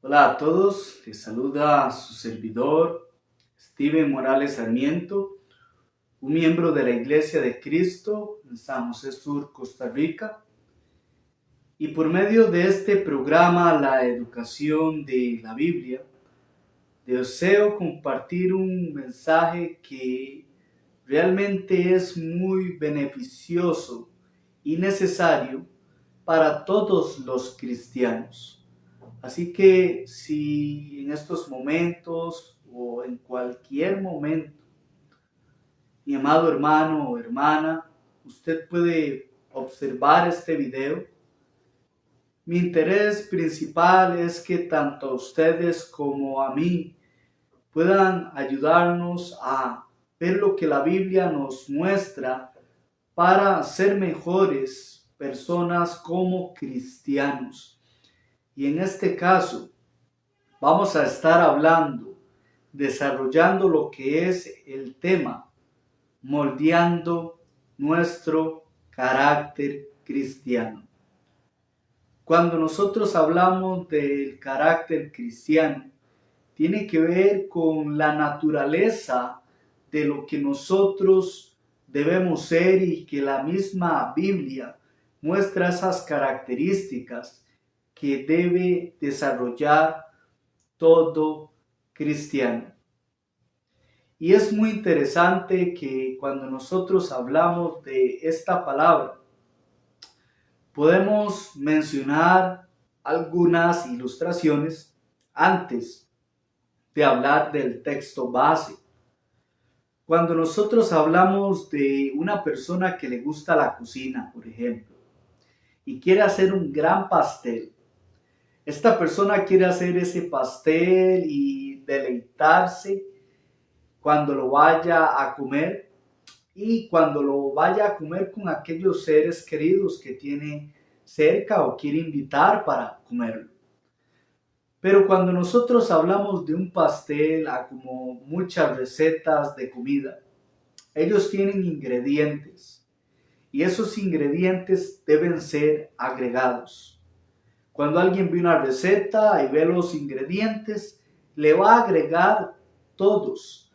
Hola a todos, les saluda su servidor Steven Morales Sarmiento, un miembro de la Iglesia de Cristo en San José Sur, Costa Rica. Y por medio de este programa, La Educación de la Biblia, deseo compartir un mensaje que realmente es muy beneficioso y necesario para todos los cristianos. Así que si en estos momentos o en cualquier momento, mi amado hermano o hermana, usted puede observar este video, mi interés principal es que tanto a ustedes como a mí puedan ayudarnos a ver lo que la Biblia nos muestra para ser mejores personas como cristianos. Y en este caso, vamos a estar hablando, desarrollando lo que es el tema, moldeando nuestro carácter cristiano. Cuando nosotros hablamos del carácter cristiano, tiene que ver con la naturaleza de lo que nosotros debemos ser y que la misma Biblia muestra esas características que debe desarrollar todo cristiano. Y es muy interesante que cuando nosotros hablamos de esta palabra, podemos mencionar algunas ilustraciones antes de hablar del texto base. Cuando nosotros hablamos de una persona que le gusta la cocina, por ejemplo, y quiere hacer un gran pastel, esta persona quiere hacer ese pastel y deleitarse cuando lo vaya a comer y cuando lo vaya a comer con aquellos seres queridos que tiene cerca o quiere invitar para comerlo. Pero cuando nosotros hablamos de un pastel, como muchas recetas de comida, ellos tienen ingredientes y esos ingredientes deben ser agregados. Cuando alguien ve una receta y ve los ingredientes, le va a agregar todos,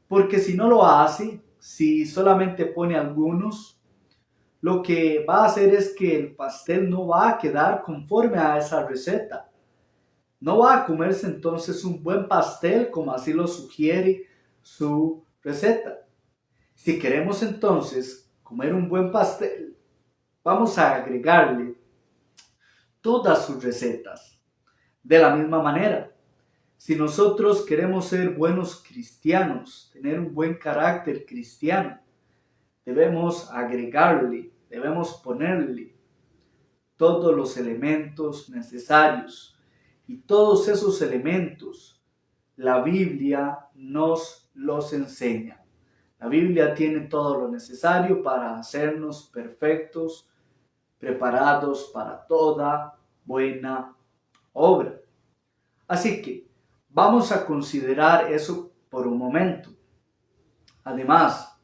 porque si no lo hace, si solamente pone algunos, lo que va a hacer es que el pastel no va a quedar conforme a esa receta. No va a comerse entonces un buen pastel como así lo sugiere su receta. Si queremos entonces comer un buen pastel, vamos a agregarle todas sus recetas. De la misma manera, si nosotros queremos ser buenos cristianos, tener un buen carácter cristiano, debemos agregarle, debemos ponerle todos los elementos necesarios. Y todos esos elementos, la Biblia nos los enseña. La Biblia tiene todo lo necesario para hacernos perfectos, preparados para toda buena obra. Así que vamos a considerar eso por un momento. Además,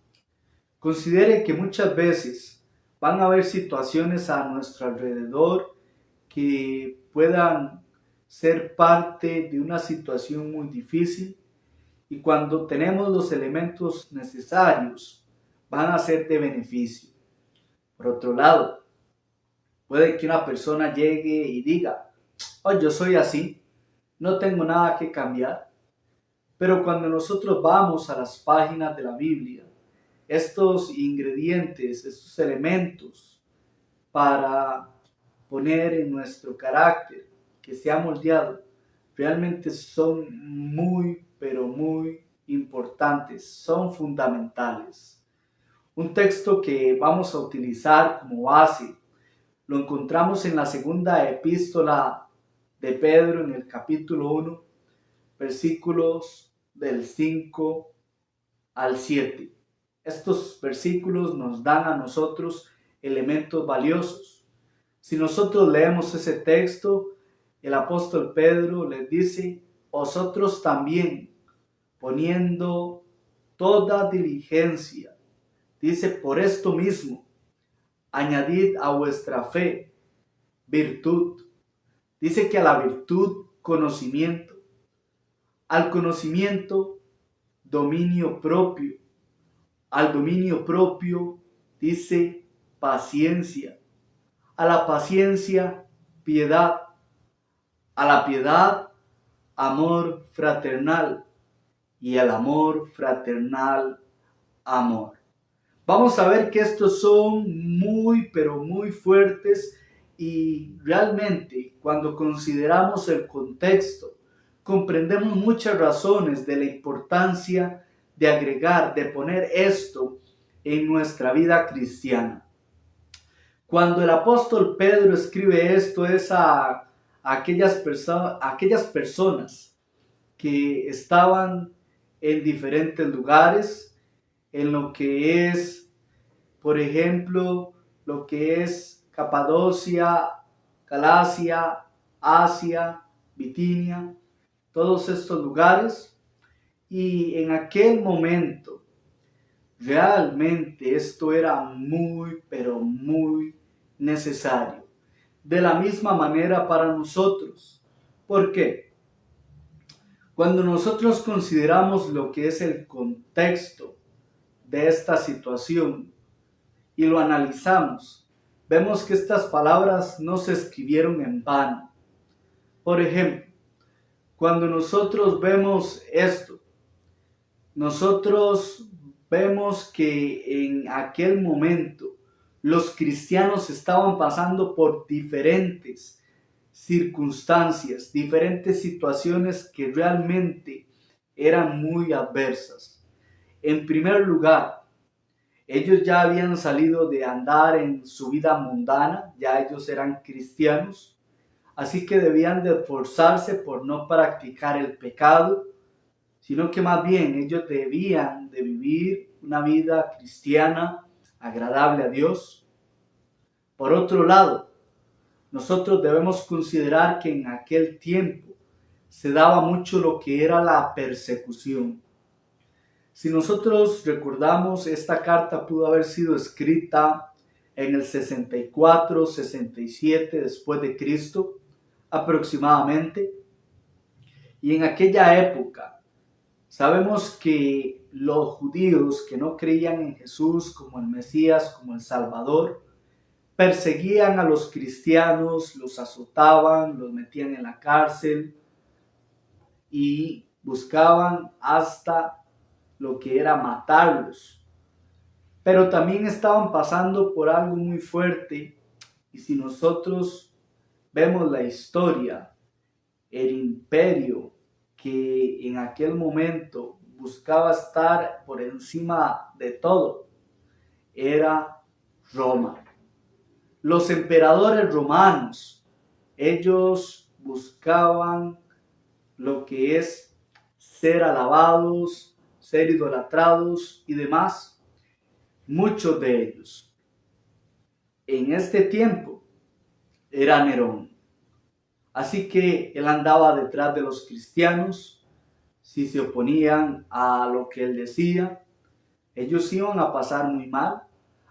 considere que muchas veces van a haber situaciones a nuestro alrededor que puedan ser parte de una situación muy difícil y cuando tenemos los elementos necesarios van a ser de beneficio. Por otro lado, puede que una persona llegue y diga, oh, yo soy así, no tengo nada que cambiar. Pero cuando nosotros vamos a las páginas de la Biblia, estos ingredientes, estos elementos para poner en nuestro carácter que se ha moldeado, realmente son muy, pero muy importantes, son fundamentales. Un texto que vamos a utilizar como base lo encontramos en la segunda epístola de Pedro en el capítulo 1, versículos del 5 al 7. Estos versículos nos dan a nosotros elementos valiosos. Si nosotros leemos ese texto, el apóstol Pedro les dice, vosotros también, poniendo toda diligencia, dice, por esto mismo, añadid a vuestra fe virtud. Dice que a la virtud conocimiento. Al conocimiento, dominio propio. Al dominio propio, dice paciencia. A la paciencia, piedad. A la piedad, amor fraternal. Y al amor fraternal, amor. Vamos a ver que estos son muy, pero muy fuertes, y realmente cuando consideramos el contexto, comprendemos muchas razones de la importancia de agregar, de poner esto en nuestra vida cristiana. Cuando el apóstol Pedro escribe esto es a aquellas personas que estaban en diferentes lugares, en lo que es, por ejemplo, lo que es Capadocia, Galacia, Asia, Bitinia, todos estos lugares. Y en aquel momento, realmente esto era muy, pero muy necesario. De la misma manera para nosotros. ¿Por qué? Cuando nosotros consideramos lo que es el contexto de esta situación y lo analizamos, vemos que estas palabras no se escribieron en vano. Por ejemplo, cuando nosotros vemos esto, nosotros vemos que en aquel momento los cristianos estaban pasando por diferentes circunstancias, diferentes situaciones que realmente eran muy adversas. En primer lugar, ellos ya habían salido de andar en su vida mundana, ya ellos eran cristianos, así que debían de esforzarse por no practicar el pecado, sino que más bien ellos debían de vivir una vida cristiana agradable a Dios. Por otro lado, nosotros debemos considerar que en aquel tiempo se daba mucho lo que era la persecución. Si nosotros recordamos, esta carta pudo haber sido escrita en el 64, 67 después de Cristo aproximadamente. Y en aquella época sabemos que los judíos que no creían en Jesús como el Mesías, como el Salvador, perseguían a los cristianos, los azotaban, los metían en la cárcel y buscaban hasta lo que era matarlos. Pero también estaban pasando por algo muy fuerte, y si nosotros vemos la historia, el imperio que en aquel momento buscaba estar por encima de todo era Roma. Los emperadores romanos, ellos buscaban lo que es ser alabados, ser idolatrados y demás. Muchos de ellos en este tiempo era Nerón. Así que él andaba detrás de los cristianos. Si se oponían a lo que él decía, ellos iban a pasar muy mal.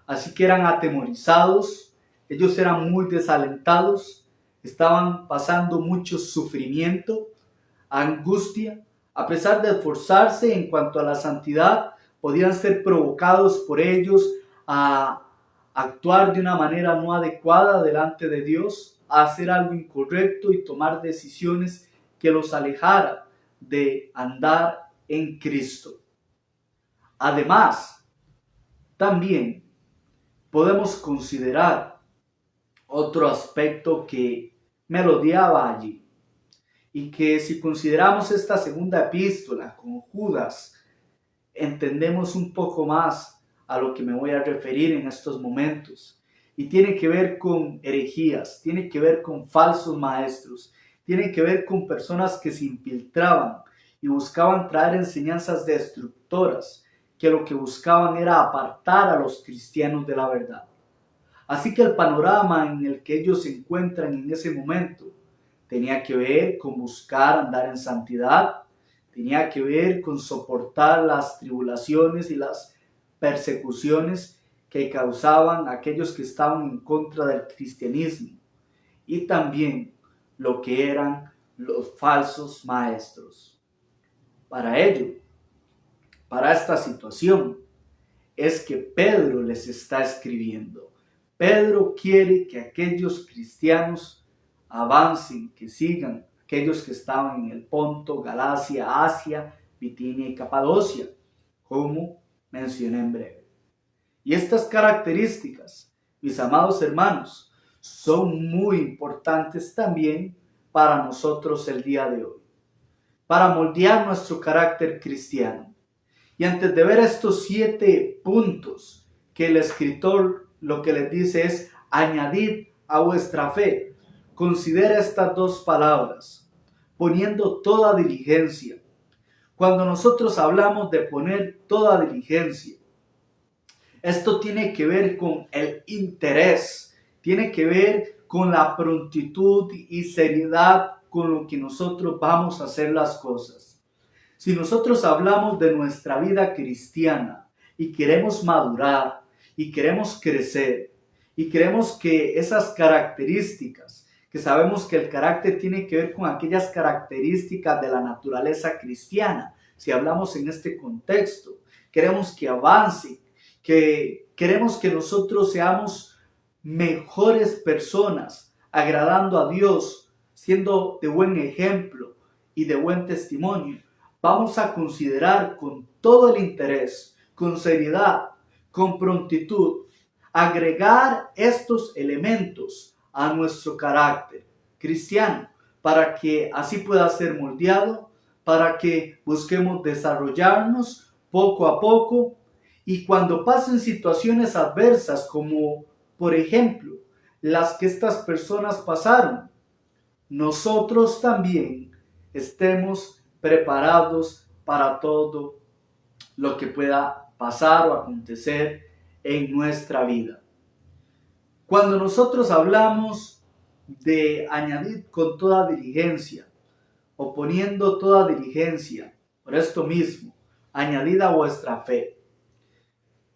Así que eran atemorizados, ellos eran muy desalentados, estaban pasando mucho sufrimiento, angustia. A pesar de esforzarse en cuanto a la santidad, podían ser provocados por ellos a actuar de una manera no adecuada delante de Dios, a hacer algo incorrecto y tomar decisiones que los alejaran de andar en Cristo. Además, también podemos considerar otro aspecto que merodeaba allí, y que si consideramos esta segunda epístola con Judas, entendemos un poco más a lo que me voy a referir en estos momentos. Y tiene que ver con herejías, tiene que ver con falsos maestros, tiene que ver con personas que se infiltraban y buscaban traer enseñanzas destructoras, que lo que buscaban era apartar a los cristianos de la verdad. Así que el panorama en el que ellos se encuentran en ese momento tenía que ver con buscar andar en santidad, tenía que ver con soportar las tribulaciones y las persecuciones que causaban aquellos que estaban en contra del cristianismo, y también lo que eran los falsos maestros. Para ello, para esta situación, es que Pedro les está escribiendo. Pedro quiere que aquellos cristianos avancen, que sigan, aquellos que estaban en el Ponto, Galacia, Asia, Bitinia y Capadocia, como mencioné en breve. Y estas características, mis amados hermanos, son muy importantes también para nosotros el día de hoy, para moldear nuestro carácter cristiano. Y antes de ver estos 7 puntos que el escritor lo que les dice es añadid a vuestra fe, considera estas 2 palabras, poniendo toda diligencia. Cuando nosotros hablamos de poner toda diligencia, esto tiene que ver con el interés, tiene que ver con la prontitud y seriedad con lo que nosotros vamos a hacer las cosas. Si nosotros hablamos de nuestra vida cristiana y queremos madurar y queremos crecer y queremos que esas características, que sabemos que el carácter tiene que ver con aquellas características de la naturaleza cristiana, si hablamos en este contexto, queremos que avance, que queremos que nosotros seamos mejores personas, agradando a Dios, siendo de buen ejemplo y de buen testimonio. Vamos a considerar con todo el interés, con seriedad, con prontitud, agregar estos elementos a nuestro carácter cristiano, para que así pueda ser moldeado, para que busquemos desarrollarnos poco a poco, y cuando pasen situaciones adversas como por ejemplo las que estas personas pasaron, nosotros también estemos preparados para todo lo que pueda pasar o acontecer en nuestra vida. Cuando nosotros hablamos de añadir con toda diligencia o poniendo toda diligencia, por esto mismo, añadid a vuestra fe.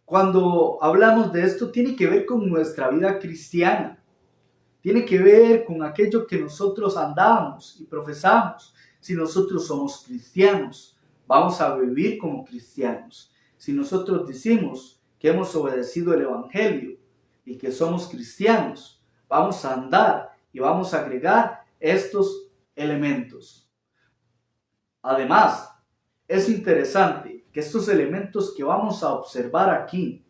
Cuando hablamos de esto, tiene que ver con nuestra vida cristiana. Tiene que ver con aquello que nosotros andamos y profesamos. Si nosotros somos cristianos, vamos a vivir como cristianos. Si nosotros decimos que hemos obedecido el Evangelio y que somos cristianos, vamos a andar y vamos a agregar estos elementos. Además, es interesante que estos elementos que vamos a observar aquí,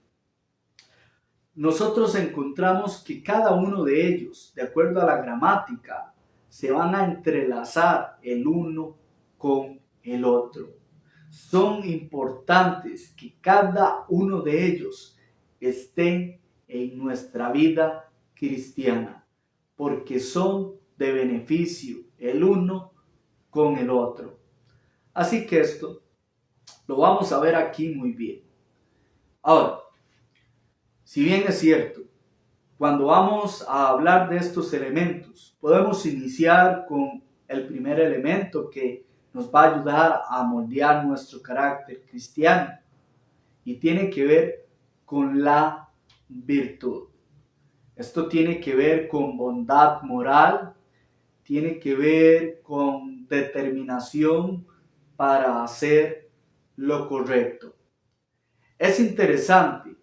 nosotros encontramos que cada uno de ellos, de acuerdo a la gramática, se van a entrelazar el uno con el otro. Son importantes que cada uno de ellos estén en nuestra vida cristiana, porque son de beneficio el uno con el otro. Así que esto lo vamos a ver aquí muy bien. Ahora, si bien es cierto, cuando vamos a hablar de estos elementos, podemos iniciar con el primer elemento que nos va a ayudar a moldear nuestro carácter cristiano y tiene que ver con la virtud. Esto tiene que ver con bondad moral, tiene que ver con determinación para hacer lo correcto. Es interesante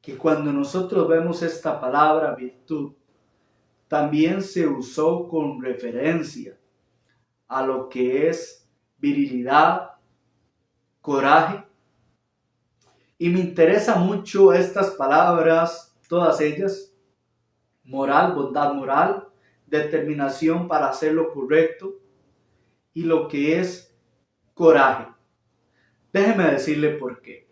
que cuando nosotros vemos esta palabra virtud, también se usó con referencia a lo que es virilidad, coraje. Y me interesa mucho estas palabras, todas ellas, moral, bondad moral, determinación para hacer lo correcto y lo que es coraje. Déjeme decirle por qué.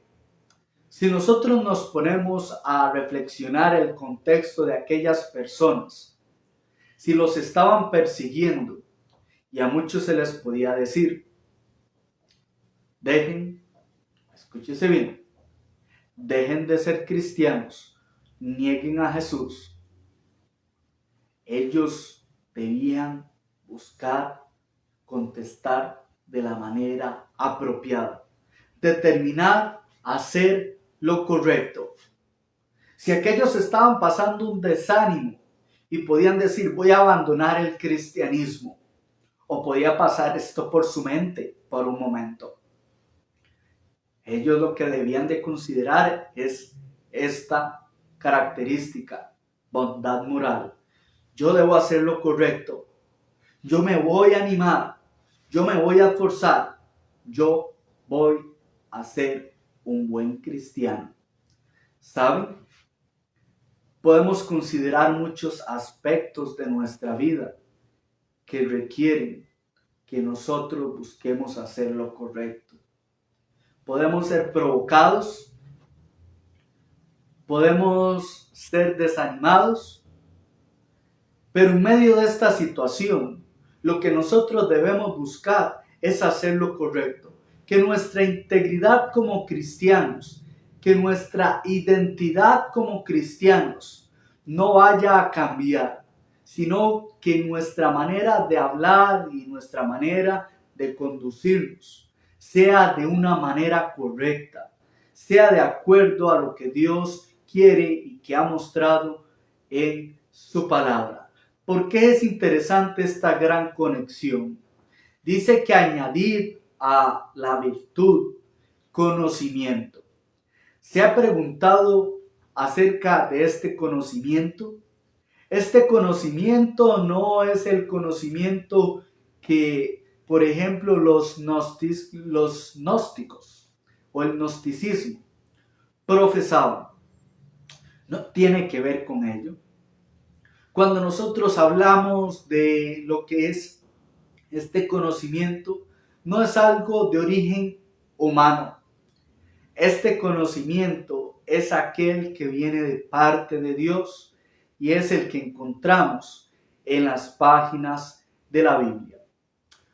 Si nosotros nos ponemos a reflexionar el contexto de aquellas personas, si los estaban persiguiendo, y a muchos se les podía decir, escúchese bien, dejen de ser cristianos, nieguen a Jesús. Ellos debían buscar contestar de la manera apropiada, determinar hacer lo correcto. Si aquellos estaban pasando un desánimo y podían decir voy a abandonar el cristianismo o podía pasar esto por su mente por un momento. Ellos lo que debían de considerar es esta característica, bondad moral. Yo debo hacer lo correcto. Yo me voy a animar. Yo me voy a esforzar. Yo voy a ser un buen cristiano. ¿Saben? Podemos considerar muchos aspectos de nuestra vida que requieren que nosotros busquemos hacer lo correcto. Podemos ser provocados, podemos ser desanimados, pero en medio de esta situación, lo que nosotros debemos buscar es hacer lo correcto. Que nuestra integridad como cristianos, que nuestra identidad como cristianos no vaya a cambiar, sino que nuestra manera de hablar y nuestra manera de conducirnos sea de una manera correcta, sea de acuerdo a lo que Dios quiere y que ha mostrado en su palabra. ¿Por qué es interesante esta gran conexión? Dice que añadir a la virtud conocimiento. ¿Se ha preguntado acerca de este conocimiento? Este conocimiento no es el conocimiento que, por ejemplo, los gnósticos o el gnosticismo profesaban. No tiene que ver con ello. Cuando nosotros hablamos de lo que es este conocimiento, no es algo de origen humano. Este conocimiento es aquel que viene de parte de Dios y es el que encontramos en las páginas de la Biblia.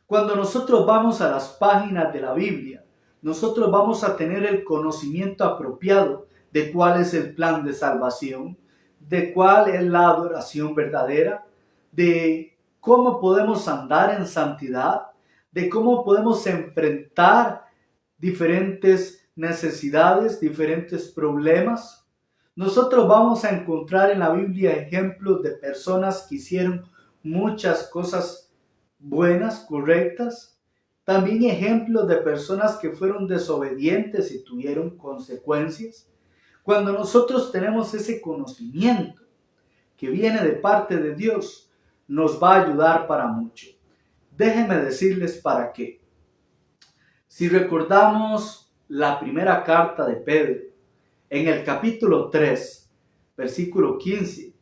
Cuando nosotros vamos a las páginas de la Biblia, nosotros vamos a tener el conocimiento apropiado de cuál es el plan de salvación, de cuál es la adoración verdadera, de cómo podemos andar en santidad, de cómo podemos enfrentar diferentes necesidades, diferentes problemas. Nosotros vamos a encontrar en la Biblia ejemplos de personas que hicieron muchas cosas buenas, correctas. También ejemplos de personas que fueron desobedientes y tuvieron consecuencias. Cuando nosotros tenemos ese conocimiento que viene de parte de Dios, nos va a ayudar para mucho. Déjenme decirles para qué. Si recordamos la primera carta de Pedro, en el capítulo 3, versículo 15,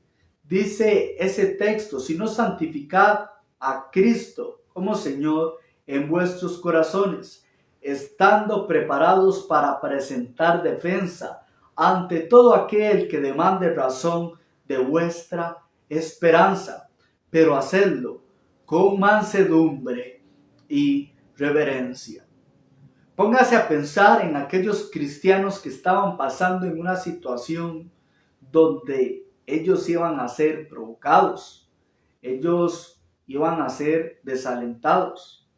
dice ese texto: si no santificad a Cristo como Señor en vuestros corazones, estando preparados para presentar defensa ante todo aquel que demande razón de vuestra esperanza, pero hacedlo con mansedumbre y reverencia. Póngase a pensar en aquellos cristianos que estaban pasando en una situación donde ellos iban a ser provocados, ellos iban a ser desalentados,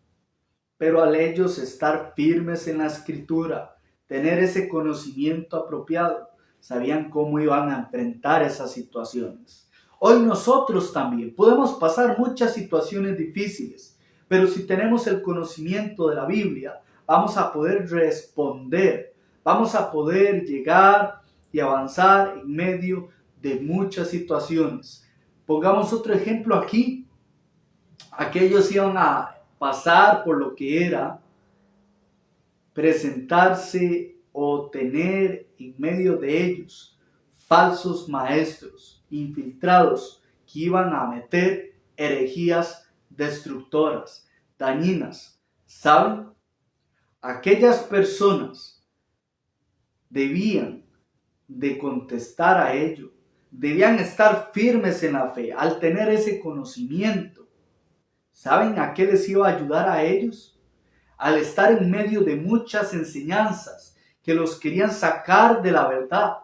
pero al ellos estar firmes en la Escritura, tener ese conocimiento apropiado, sabían cómo iban a enfrentar esas situaciones. Hoy nosotros también podemos pasar muchas situaciones difíciles, pero si tenemos el conocimiento de la Biblia, vamos a poder responder, vamos a poder llegar y avanzar en medio de muchas situaciones. Pongamos otro ejemplo aquí. Aquellos iban a pasar por lo que era presentarse o tener en medio de ellos falsos maestros infiltrados que iban a meter herejías destructoras, dañinas. ¿Saben? Aquellas personas debían de contestar a ello, debían estar firmes en la fe al tener ese conocimiento. ¿Saben a qué les iba a ayudar a ellos? Al estar en medio de muchas enseñanzas que los querían sacar de la verdad.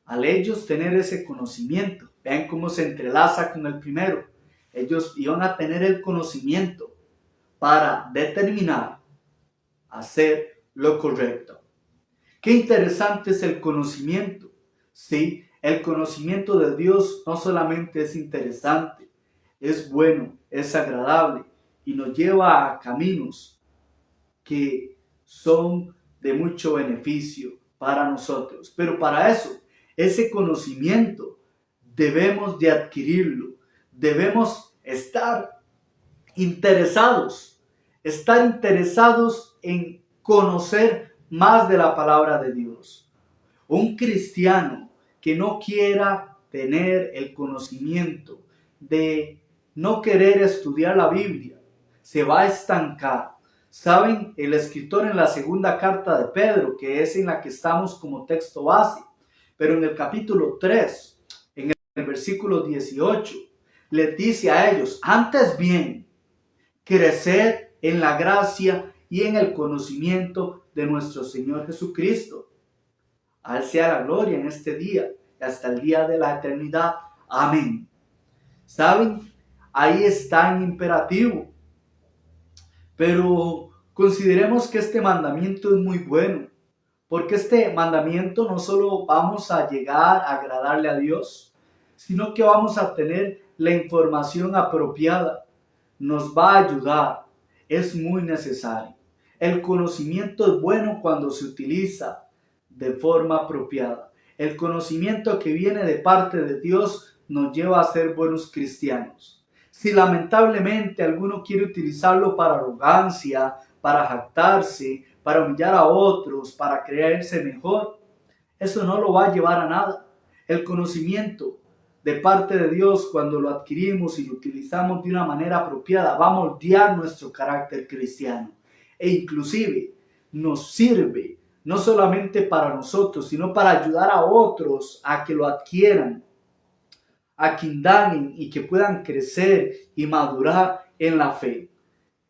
Al ellos tener ese conocimiento, vean cómo se entrelaza con el primero. Ellos iban a tener el conocimiento para determinar hacer lo correcto. Qué interesante es el conocimiento. Sí, el conocimiento de Dios no solamente es interesante, es bueno, es agradable y nos lleva a caminos que son de mucho beneficio para nosotros. Pero para eso, ese conocimiento debemos de adquirirlo. Debemos estar interesados en conocer más de la palabra de Dios. Un cristiano que no quiera tener el conocimiento de no querer estudiar la Biblia, se va a estancar. Saben, el escritor en la segunda carta de Pedro, que es en la que estamos como texto base, pero en el capítulo 3, en el versículo 18, les dice a ellos: antes bien, creced en la gracia y en el conocimiento de nuestro Señor Jesucristo. A Él sea la gloria en este día y hasta el día de la eternidad. Amén. ¿Saben? Ahí está en imperativo. Pero consideremos que este mandamiento es muy bueno, porque este mandamiento no solo vamos a llegar a agradarle a Dios, sino que vamos a tener la información apropiada. Nos va a ayudar, es muy necesario. El conocimiento es bueno cuando se utiliza de forma apropiada. El conocimiento que viene de parte de Dios nos lleva a ser buenos cristianos. Si lamentablemente alguno quiere utilizarlo para arrogancia, para jactarse, para humillar a otros, para creerse mejor, eso no lo va a llevar a nada. El conocimiento de parte de Dios, cuando lo adquirimos y lo utilizamos de una manera apropiada, va a moldear nuestro carácter cristiano. E inclusive nos sirve no solamente para nosotros, sino para ayudar a otros a que lo adquieran, a que indaguen y que puedan crecer y madurar en la fe.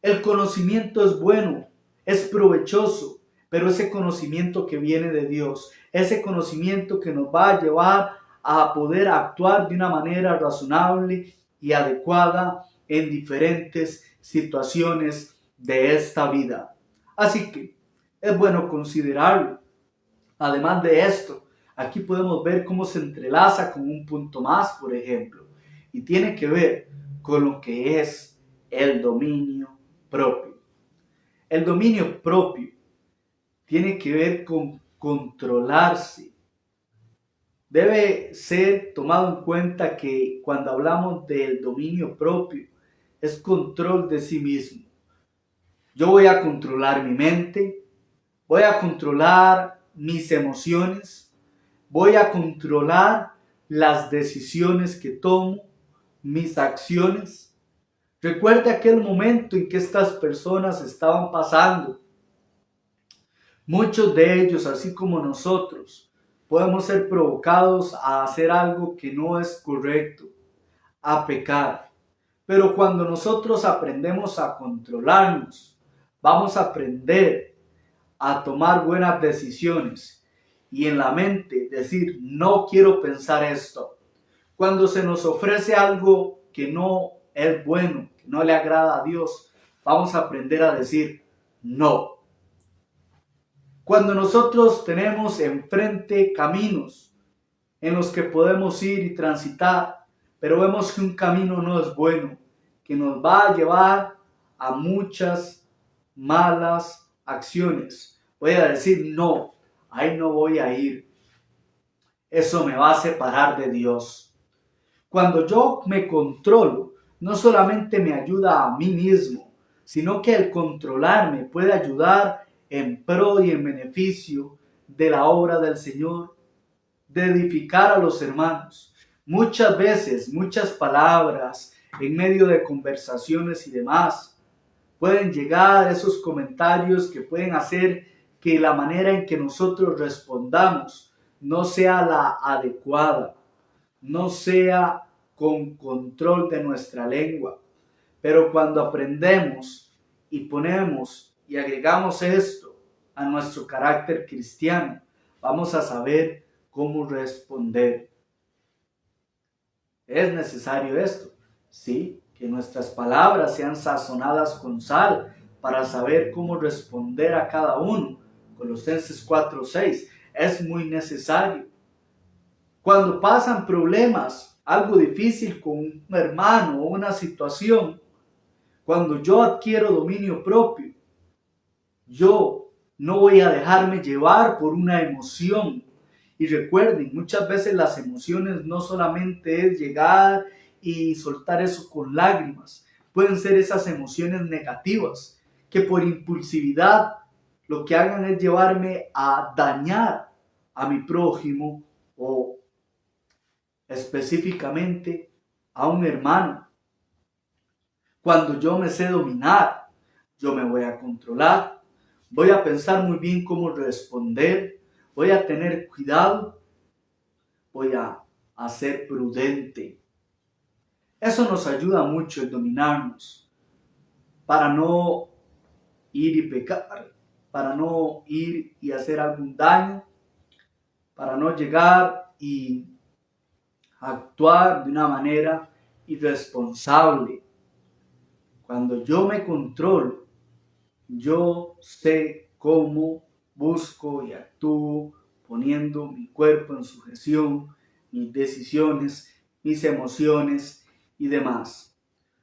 El conocimiento es bueno, es provechoso, pero ese conocimiento que viene de Dios, ese conocimiento que nos va a llevar a poder actuar de una manera razonable y adecuada en diferentes situaciones de esta vida. Así que es bueno considerarlo. Además de esto, aquí podemos ver cómo se entrelaza con un punto más, por ejemplo, y tiene que ver con lo que es el dominio propio. El dominio propio tiene que ver con controlarse. Debe ser tomado en cuenta que cuando hablamos del dominio propio, es control de sí mismo. Yo voy a controlar mi mente, voy a controlar mis emociones, voy a controlar las decisiones que tomo, mis acciones. Recuerda aquel momento en que estas personas estaban pasando. Muchos de ellos, así como nosotros, podemos ser provocados a hacer algo que no es correcto, a pecar. Pero cuando nosotros aprendemos a controlarnos, vamos a aprender a tomar buenas decisiones y en la mente decir: no quiero pensar esto. Cuando se nos ofrece algo que no es bueno, que no le agrada a Dios, vamos a aprender a decir no. Cuando nosotros tenemos enfrente caminos en los que podemos ir y transitar, pero vemos que un camino no es bueno, que nos va a llevar a muchas malas acciones, voy a decir no, ahí no voy a ir. Eso me va a separar de Dios. Cuando yo me controlo, no solamente me ayuda a mí mismo, sino que el controlarme puede ayudar en pro y en beneficio de la obra del Señor, de edificar a los hermanos. Muchas veces, muchas palabras en medio de conversaciones y demás, pueden llegar esos comentarios que pueden hacer que la manera en que nosotros respondamos no sea la adecuada, no sea con control de nuestra lengua. Pero cuando aprendemos y ponemos y agregamos esto a nuestro carácter cristiano, vamos a saber cómo responder. ¿Es necesario esto? Sí, que nuestras palabras sean sazonadas con sal para saber cómo responder a cada uno. Colosenses 4:6. Es muy necesario. Cuando pasan problemas, algo difícil con un hermano o una situación, Cuando yo adquiero dominio propio, yo no voy a dejarme llevar por una emoción. Y recuerden, muchas veces las emociones no solamente es llegar y soltar eso con lágrimas. Pueden ser esas emociones negativas que por impulsividad lo que hagan es llevarme a dañar a mi prójimo o específicamente a un hermano. Cuando yo me sé dominar, yo me voy a controlar, voy a pensar muy bien cómo responder, voy a tener cuidado, voy a ser prudente. Eso nos ayuda mucho en dominarnos, para no ir y pecar, para no ir y hacer algún daño, para no llegar y actuar de una manera irresponsable. Cuando yo me controlo, yo sé cómo busco y actúo poniendo mi cuerpo en sujeción, mis decisiones, mis emociones y demás.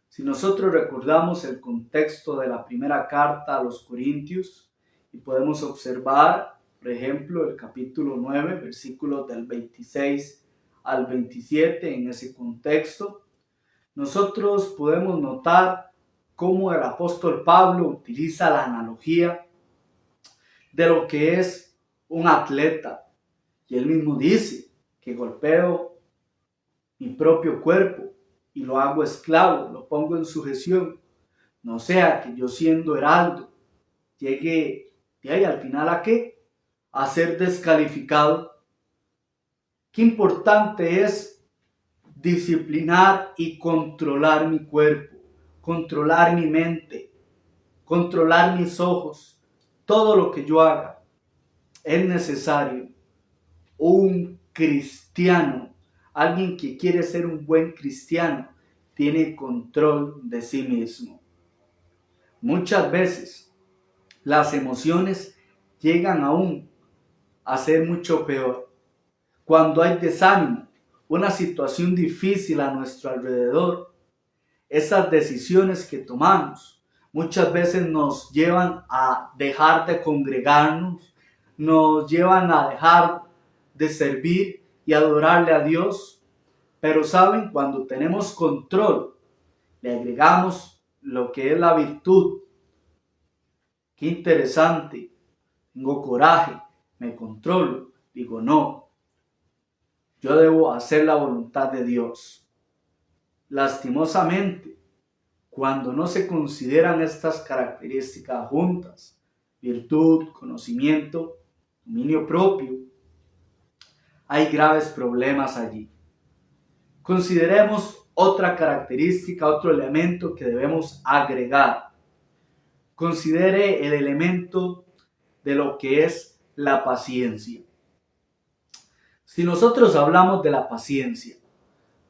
Si nosotros recordamos el contexto de la primera carta a los Corintios y podemos observar, por ejemplo, el capítulo 9, versículos del 26 al 27, en ese contexto, nosotros podemos notar cómo el apóstol Pablo utiliza la analogía de lo que es un atleta. Y él mismo dice que golpeo mi propio cuerpo y lo hago esclavo, lo pongo en sujeción. No sea que yo siendo heraldo llegue de ahí al final ¿a qué? A ser descalificado. Qué importante es disciplinar y controlar mi cuerpo, controlar mi mente, controlar mis ojos. Todo lo que yo haga es necesario. Un cristiano, alguien que quiere ser un buen cristiano, tiene control de sí mismo. Muchas veces las emociones llegan aún a ser mucho peor. Cuando hay desánimo, una situación difícil a nuestro alrededor, esas decisiones que tomamos muchas veces nos llevan a dejar de congregarnos, nos llevan a dejar de servir y adorarle a Dios. Pero saben, cuando tenemos control, le agregamos lo que es la virtud. Qué interesante, tengo coraje, me controlo, digo no, yo debo hacer la voluntad de Dios. Lastimosamente, cuando no se consideran estas características juntas, virtud, conocimiento, dominio propio, hay graves problemas allí. Consideremos otra característica, otro elemento que debemos agregar. Considere el elemento de lo que es la paciencia. Si nosotros hablamos de la paciencia,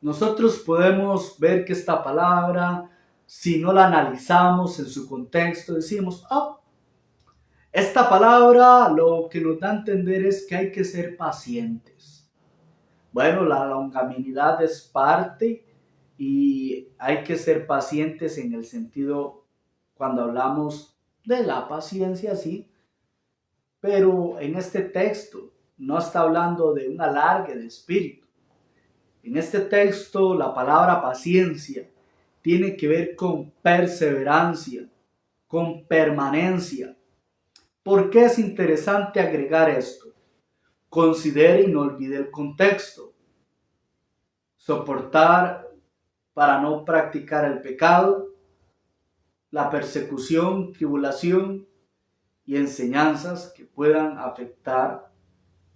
nosotros podemos ver que esta palabra, si no la analizamos en su contexto, decimos, esta palabra lo que nos da a entender es que hay que ser pacientes. Bueno, la longanimidad es parte y hay que ser pacientes en el sentido cuando hablamos de la paciencia, sí, pero en este texto no está hablando de un alargue de espíritu. En este texto la palabra paciencia tiene que ver con perseverancia, con permanencia. ¿Por qué es interesante agregar esto? Considere y no olvide el contexto. Soportar para no practicar el pecado, la persecución, tribulación y enseñanzas que puedan afectar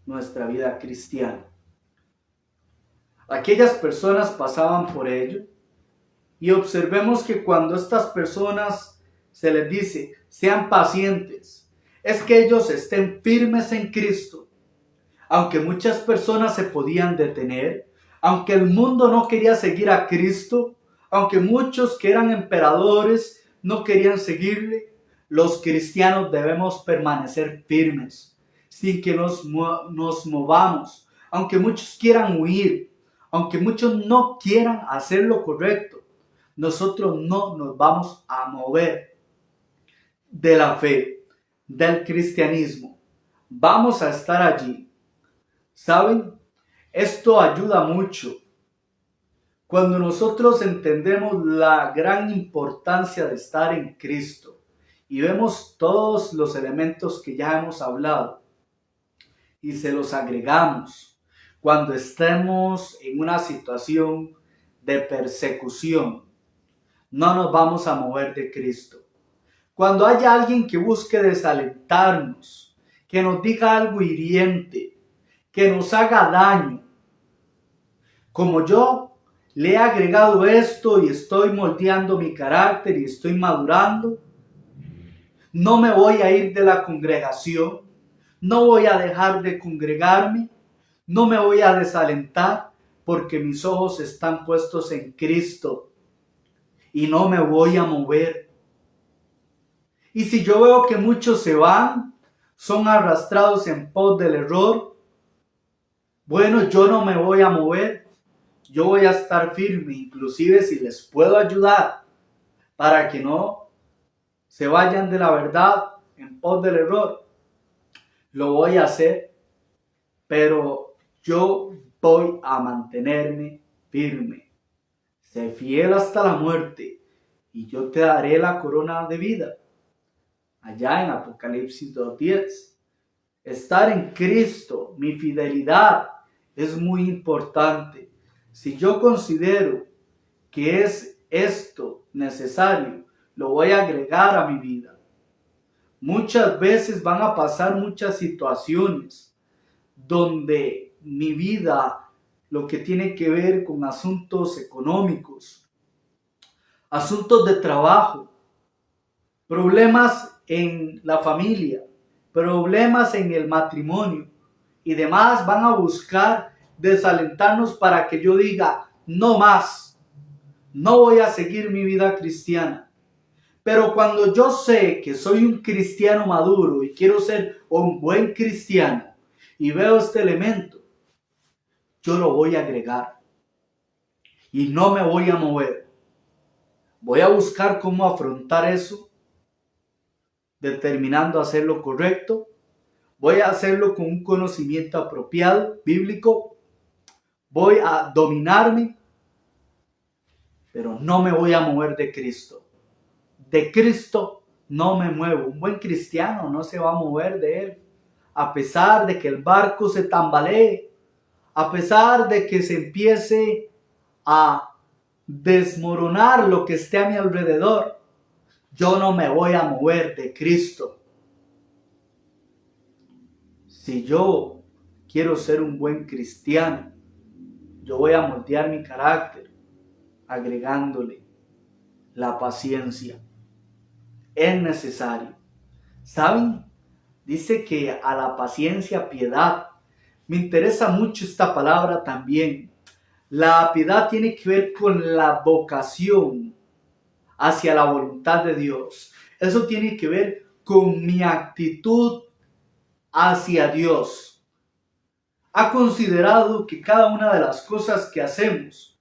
nuestra vida cristiana. Aquellas personas pasaban por ello y observemos que cuando estas personas se les dice sean pacientes, es que ellos estén firmes en Cristo. Aunque muchas personas se podían detener, aunque el mundo no quería seguir a Cristo, aunque muchos que eran emperadores no querían seguirle, los cristianos debemos permanecer firmes, sin que nos movamos, aunque muchos quieran huir, aunque muchos no quieran hacer lo correcto. nosotros no nos vamos a mover de la fe, del cristianismo. Vamos a estar allí. ¿Saben? Esto ayuda mucho. Cuando nosotros entendemos la gran importancia de estar en Cristo y vemos todos los elementos que ya hemos hablado y se los agregamos cuando estemos en una situación de persecución, no nos vamos a mover de Cristo. Cuando haya alguien que busque desalentarnos, que nos diga algo hiriente, que nos haga daño, como yo le he agregado esto y estoy moldeando mi carácter y estoy madurando, no me voy a ir de la congregación, no voy a dejar de congregarme, no me voy a desalentar porque mis ojos están puestos en Cristo y no me voy a mover. Y si yo veo que muchos se van, son arrastrados en pos del error, bueno, yo no me voy a mover. Yo voy a estar firme, inclusive si les puedo ayudar para que no se vayan de la verdad en pos del error. Lo voy a hacer, pero yo voy a mantenerme firme. Sé fiel hasta la muerte y yo te daré la corona de vida. Allá en Apocalipsis 2:10. Estar en Cristo, mi fidelidad es muy importante. Si yo considero que es esto necesario, lo voy a agregar a mi vida. Muchas veces van a pasar muchas situaciones donde mi vida, lo que tiene que ver con asuntos económicos, asuntos de trabajo, problemas en la familia, problemas en el matrimonio y demás, van a buscar desalentarnos para que yo diga, no más, no voy a seguir mi vida cristiana. Pero cuando yo sé que soy un cristiano maduro y quiero ser un buen cristiano y veo este elemento, yo lo voy a agregar y no me voy a mover. Voy a buscar cómo afrontar eso, determinando hacer lo correcto. Voy a hacerlo con un conocimiento apropiado, bíblico. Voy a dominarme, pero no me voy a mover de Cristo. De Cristo no me muevo. Un buen cristiano no se va a mover de Él. A pesar de que el barco se tambalee, a pesar de que se empiece a desmoronar lo que esté a mi alrededor, yo no me voy a mover de Cristo. Si yo quiero ser un buen cristiano, yo voy a moldear mi carácter agregándole la paciencia. Es necesario. ¿Saben? Dice que a la paciencia piedad. Me interesa mucho esta palabra también. La piedad tiene que ver con la vocación hacia la voluntad de Dios. Eso tiene que ver con mi actitud hacia Dios. Ha considerado que cada una de las cosas que hacemos,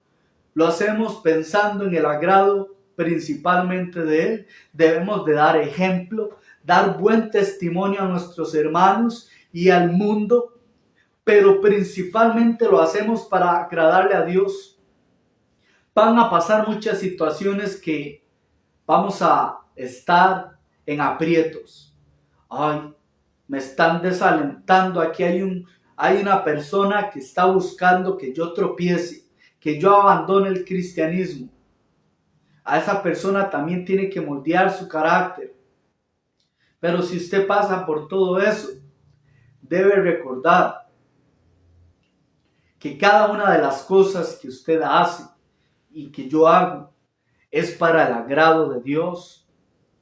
lo hacemos pensando en el agrado principalmente de Él. Debemos de dar ejemplo, dar buen testimonio a nuestros hermanos y al mundo, pero principalmente lo hacemos para agradarle a Dios. Van a pasar muchas situaciones que vamos a estar en aprietos. Ay, me están desalentando. Aquí hay una persona que está buscando que yo tropiece, que yo abandone el cristianismo. A esa persona también tiene que moldear su carácter. Pero si usted pasa por todo eso, debe recordar que cada una de las cosas que usted hace y que yo hago es para el agrado de Dios.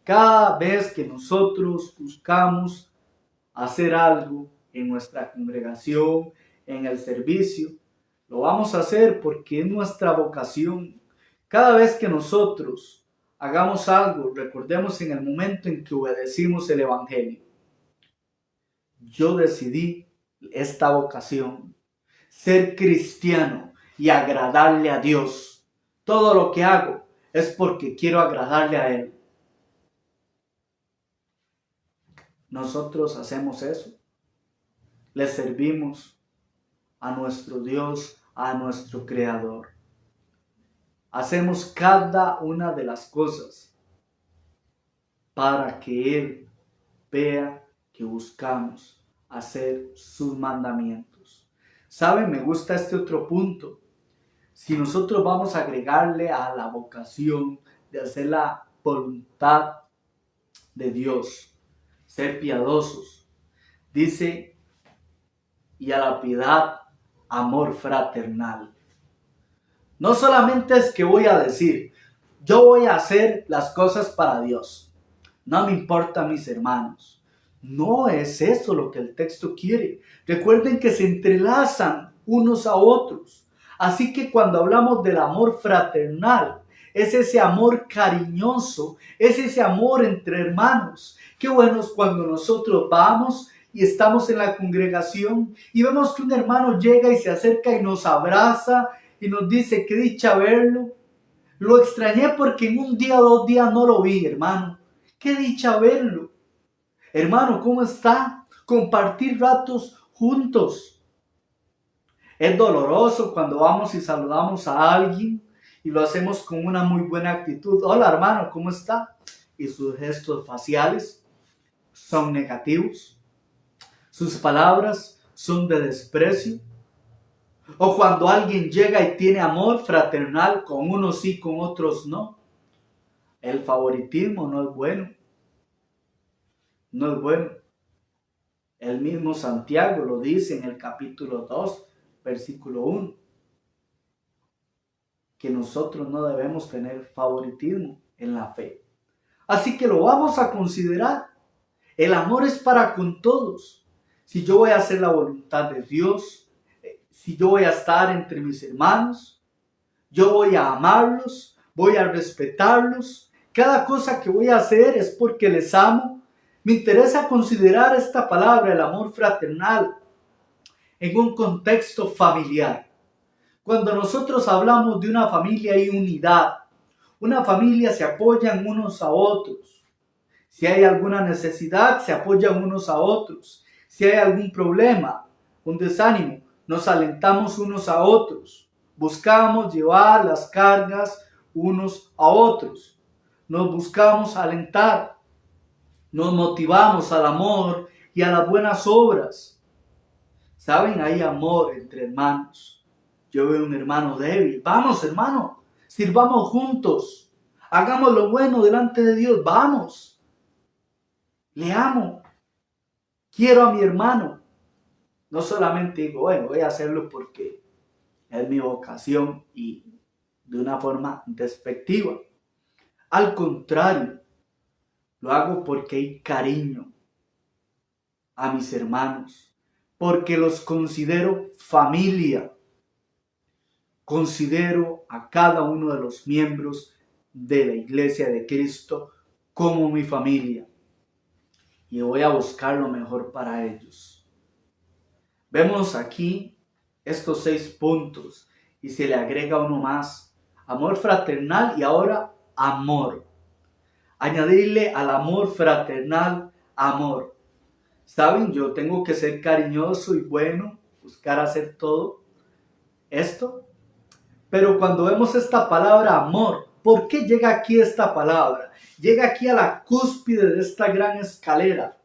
Cada vez que nosotros buscamos hacer algo en nuestra congregación, en el servicio, lo vamos a hacer porque es nuestra vocación. Cada vez que nosotros hagamos algo, recordemos en el momento en que obedecimos el Evangelio. Yo decidí esta vocación, ser cristiano y agradarle a Dios. Todo lo que hago es porque quiero agradarle a Él. Nosotros hacemos eso. Le servimos a nuestro Dios, a nuestro Creador. Hacemos cada una de las cosas para que Él vea que buscamos hacer sus mandamientos. ¿Saben? Me gusta este otro punto. Si nosotros vamos a agregarle a la vocación de hacer la voluntad de Dios, ser piadosos, dice, y a la piedad, amor fraternal. No solamente es que voy a decir, yo voy a hacer las cosas para Dios. No me importan mis hermanos. No es eso lo que el texto quiere. Recuerden que se entrelazan unos a otros. Así que cuando hablamos del amor fraternal, es ese amor cariñoso, es ese amor entre hermanos. Qué bueno es cuando nosotros vamos y estamos en la congregación y vemos que un hermano llega y se acerca y nos abraza y nos dice, qué dicha verlo. Lo extrañé porque en un día o 2 días no lo vi, hermano. Qué dicha verlo. Hermano, ¿cómo está? Compartir ratos juntos. Es doloroso cuando vamos y saludamos a alguien y lo hacemos con una muy buena actitud. Hola, hermano, ¿cómo está? Y sus gestos faciales son negativos. Sus palabras son de desprecio. O cuando alguien llega y tiene amor fraternal, con unos sí, con otros no. El favoritismo no es bueno. No es bueno. El mismo Santiago lo dice en el capítulo 2, versículo 1. Que nosotros no debemos tener favoritismo en la fe. Así que lo vamos a considerar. El amor es para con todos. Si yo voy a hacer la voluntad de Dios, si yo voy a estar entre mis hermanos, yo voy a amarlos, voy a respetarlos. Cada cosa que voy a hacer es porque les amo. Me interesa considerar esta palabra, el amor fraternal, en un contexto familiar. Cuando nosotros hablamos de una familia hay unidad. Una familia se apoyan unos a otros. Si hay alguna necesidad, se apoyan unos a otros. Si hay algún problema, un desánimo, nos alentamos unos a otros. Buscamos llevar las cargas unos a otros. Nos buscamos alentar. Nos motivamos al amor y a las buenas obras. ¿Saben? Hay amor entre hermanos. Yo veo un hermano débil. Vamos, hermano, sirvamos juntos. Hagamos lo bueno delante de Dios. Vamos. Le amo. Quiero a mi hermano. No solamente digo, bueno, voy a hacerlo porque es mi vocación y de una forma despectiva. Al contrario, lo hago porque hay cariño a mis hermanos. Porque los considero familia. Considero a cada uno de los miembros de la Iglesia de Cristo como mi familia. Y voy a buscar lo mejor para ellos. Vemos aquí estos 6 puntos y se le agrega uno más. Amor fraternal y ahora amor. Añadirle al amor fraternal amor. ¿Saben? Yo tengo que ser cariñoso y bueno, buscar hacer todo esto. Pero cuando vemos esta palabra amor, ¿por qué llega aquí esta palabra? Llega aquí a la cúspide de esta gran escalera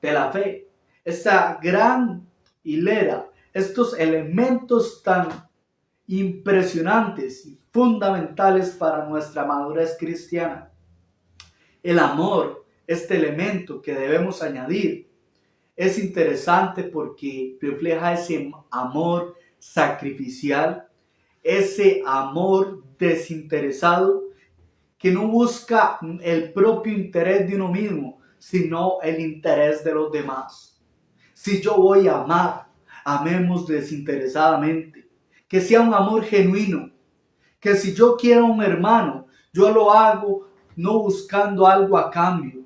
de la fe. Esta gran hilera, estos elementos tan impresionantes y fundamentales para nuestra madurez cristiana. El amor, este elemento que debemos añadir, es interesante porque refleja ese amor sacrificial, ese amor desinteresado que no busca el propio interés de uno mismo, sino el interés de los demás. Si yo voy a amar, amemos desinteresadamente, que sea un amor genuino, que si yo quiero a un hermano, yo lo hago no buscando algo a cambio.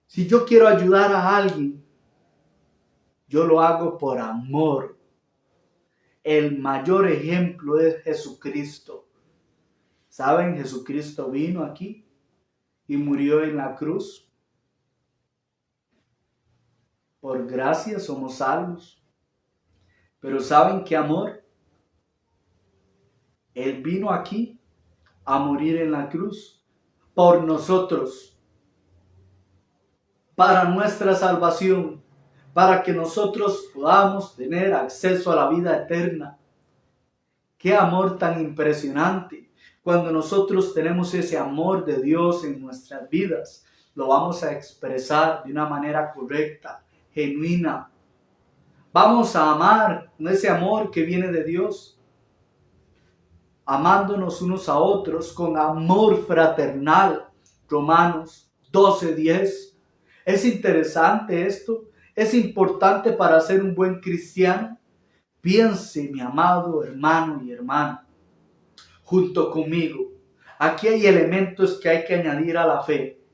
Si yo quiero ayudar a alguien, yo lo hago por amor. El mayor ejemplo es Jesucristo. ¿Saben? Jesucristo vino aquí y murió en la cruz. Por gracia somos salvos. Pero ¿saben qué amor? Él vino aquí a morir en la cruz por nosotros, para nuestra salvación, para que nosotros podamos tener acceso a la vida eterna. Qué amor tan impresionante. Cuando nosotros tenemos ese amor de Dios en nuestras vidas, lo vamos a expresar de una manera correcta, genuina. Vamos a amar ese amor que viene de Dios, amándonos unos a otros con amor fraternal. Romanos 12:10. Es interesante esto, es importante para ser un buen cristiano. Piense, mi amado hermano y hermana, junto conmigo. Aquí hay elementos que hay que añadir a la fe.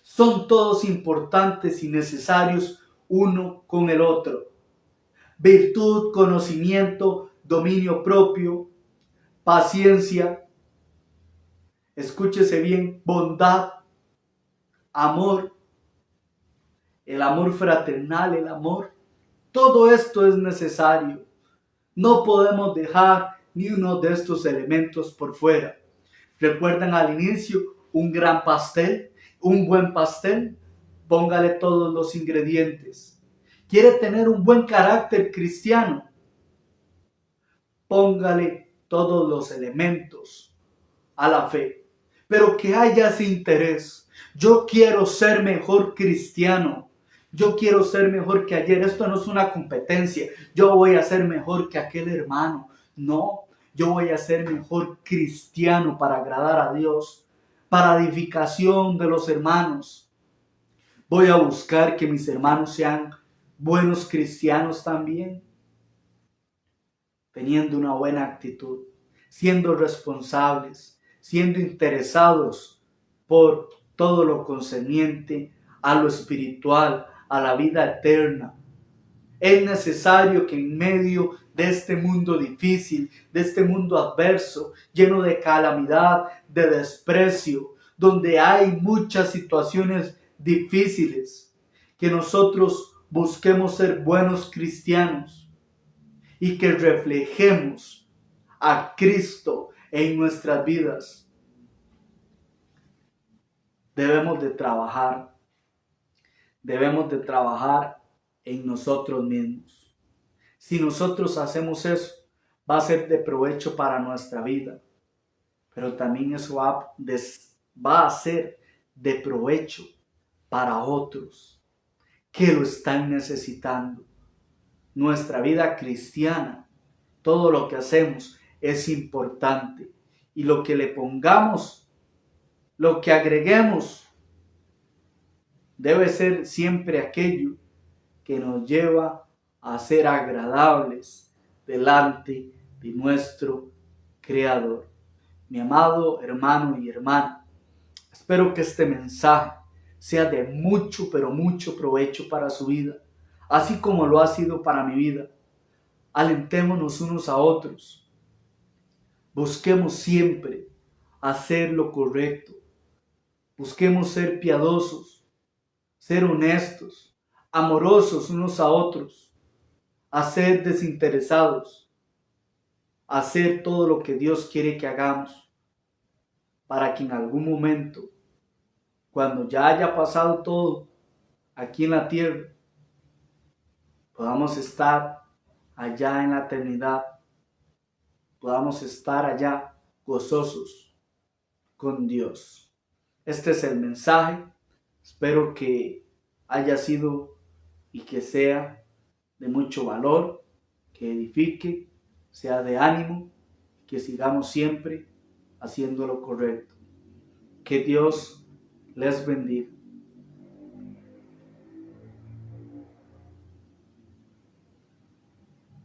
Son todos importantes y necesarios uno con el otro. Virtud, conocimiento, dominio propio, paciencia, escúchese bien, bondad, amor, el amor fraternal, el amor. Todo esto es necesario. No podemos dejar ni uno de estos elementos por fuera. ¿Recuerdan al inicio un gran pastel? Un buen pastel, póngale todos los ingredientes. ¿Quiere tener un buen carácter cristiano? Póngale todos los elementos a la fe. Pero que haya ese interés. Yo quiero ser mejor cristiano. Yo quiero ser mejor que ayer. Esto no es una competencia. Yo voy a ser mejor que aquel hermano. No, yo voy a ser mejor cristiano para agradar a Dios, para edificación de los hermanos. Voy a buscar que mis hermanos sean buenos cristianos también, teniendo una buena actitud, siendo responsables, siendo interesados por todo lo concerniente a lo espiritual, a la vida eterna. Es necesario que en medio de este mundo difícil, de este mundo adverso, lleno de calamidad, de desprecio, donde hay muchas situaciones difíciles, que nosotros busquemos ser buenos cristianos y que reflejemos a Cristo en nuestras vidas. Debemos de trabajar en nosotros mismos. Si nosotros hacemos eso, va a ser de provecho para nuestra vida, pero también eso va a ser de provecho para otros que lo están necesitando. Nuestra vida cristiana, todo lo que hacemos es importante, y lo que le pongamos, lo que agreguemos, debe ser siempre aquello que nos lleva a ser agradables delante de nuestro Creador. Mi amado hermano y hermana, espero que este mensaje sea de mucho, pero mucho provecho para su vida, así como lo ha sido para mi vida. Alentémonos unos a otros. Busquemos siempre hacer lo correcto. Busquemos ser piadosos, ser honestos, amorosos unos a otros, a ser desinteresados, a hacer todo lo que Dios quiere que hagamos, para que en algún momento, cuando ya haya pasado todo aquí en la tierra, podamos estar allá en la eternidad, podamos estar allá gozosos con Dios. Este es el mensaje. Espero que haya sido y que sea de mucho valor, que edifique, sea de ánimo, que sigamos siempre haciendo lo correcto. Que Dios les bendiga.